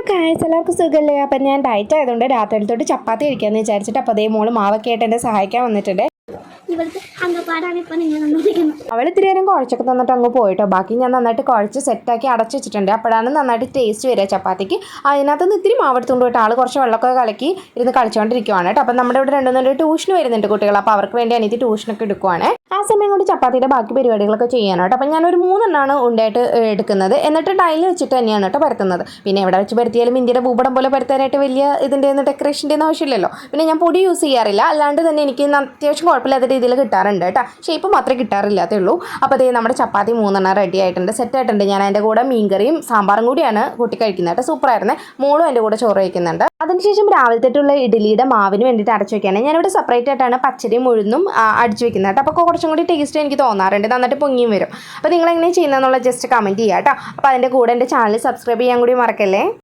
Guys എല്ലാവർക്കും സുഖമല്ലേ? അപ്പം ഞാൻ ഡയറ്റ് ആയതുകൊണ്ട് രാത്രിയിലത്തോട്ട് ചപ്പാത്തി കഴിക്കാമെന്ന് വിചാരിച്ചിട്ട് അപ്പോൾ അതേ മോള് മാവൊക്കെ ആയിട്ട് എന്നെ സഹായിക്കാൻ വന്നിട്ടുണ്ട്. അവൾ ഇത്തിരി നേരം കുഴച്ചൊക്കെ തന്നിട്ട് അങ്ങ് പോയിട്ടോ. ബാക്കി ഞാൻ നന്നായിട്ട് കുഴച്ച് സെറ്റാക്കി അടച്ചു വെച്ചിട്ടുണ്ട്. അപ്പോഴാണ് നന്നായിട്ട് ടേസ്റ്റ് വരിക ചപ്പാത്തിക്ക്. അതിനകത്തുനിന്ന് ഇത്തിരി മാവെടുത്തുകൊണ്ട് പോയിട്ട് ആൾ കുറച്ച് വെള്ളമൊക്കെ കലക്കി ഇരുന്ന് കളിച്ചുകൊണ്ടിരിക്കുവാണ് കേട്ടോ. അപ്പം നമ്മുടെ ഇവിടെ 2 ട്യൂഷന് വരുന്നുണ്ട് കുട്ടികൾ. അപ്പോൾ അവർക്ക് വേണ്ടി അനിയത്തി ട്യൂഷനൊക്കെ എടുക്കുവാണ്. ആ സമയം കൊണ്ട് ചപ്പാത്തിയുടെ ബാക്കി പരിപാടികളൊക്കെ ചെയ്യാനായിട്ട്. അപ്പം ഞാനൊരു 3 ഉണ്ടായിട്ട് എടുക്കുന്നത്. എന്നിട്ട് ടൈൽ വെച്ചിട്ട് തന്നെയാണ് കേട്ടോ പരത്തുന്നത്. പിന്നെ എവിടെ വെച്ച് പരത്തിയാലും ഇന്ത്യയുടെ ഭൂപടം പോലെ പരത്താനായിട്ട് വലിയ ഇതിൻ്റെ ഡെക്കറേഷൻ്റെ ഒന്നും ആവശ്യമില്ലല്ലോ. പിന്നെ ഞാൻ പൊടി യൂസ് ചെയ്യാറില്ല. അല്ലാണ്ട് തന്നെ എനിക്ക് അത്യാവശ്യം കുഴപ്പമില്ലാത്ത രീതിയിൽ കിട്ടാറുണ്ട് കേട്ടോ. ഷേപ്പ് മാത്രമേ കിട്ടാറില്ലാത്തേ ഉള്ളൂ. അപ്പോൾ അതേ നമ്മുടെ ചപ്പാത്തി 3 റെഡി ആയിട്ടുണ്ട്, സെറ്റ് ആയിട്ടുണ്ട്. ഞാൻ അതിൻ്റെ കൂടെ മീൻകറിയും സാമ്പാറും കൂടിയാണ് കൂട്ടി കഴിക്കുന്നത് കേട്ടോ. സൂപ്പറായിരുന്നു. മോളും എൻ്റെ കൂടെ ചോറ് കഴിക്കുന്നുണ്ട്. അതിനുശേഷം രാവിലത്തേട്ടുള്ള ഇഡ്ഡലിയുടെ മാവിന് വേണ്ടിയിട്ട് അടച്ചു വെക്കുകയാണ്. ഞാനിവിടെ സെപ്പറേറ്റ് ആയിട്ടാണ് പച്ചരിയും ഉഴുന്നും അടിച്ചു വെക്കുന്നത് കേട്ടോ. അപ്പോൾ കുറച്ചും കൂടി ടേസ്റ്റ് എനിക്ക് തോന്നാറുണ്ട്, നന്നായിട്ട് പൊങ്ങിയും വരും. അപ്പോൾ നിങ്ങൾ എങ്ങനെ ചെയ്യുന്നതെന്നുള്ള ജസ്റ്റ് കമൻറ്റ് ചെയ്യുക കേട്ടോ. അപ്പോൾ അതിൻ്റെ കൂടെ എൻ്റെ ചാനൽ സബ്സ്ക്രൈബ് ചെയ്യാൻ കൂടി മറക്കല്ലേ.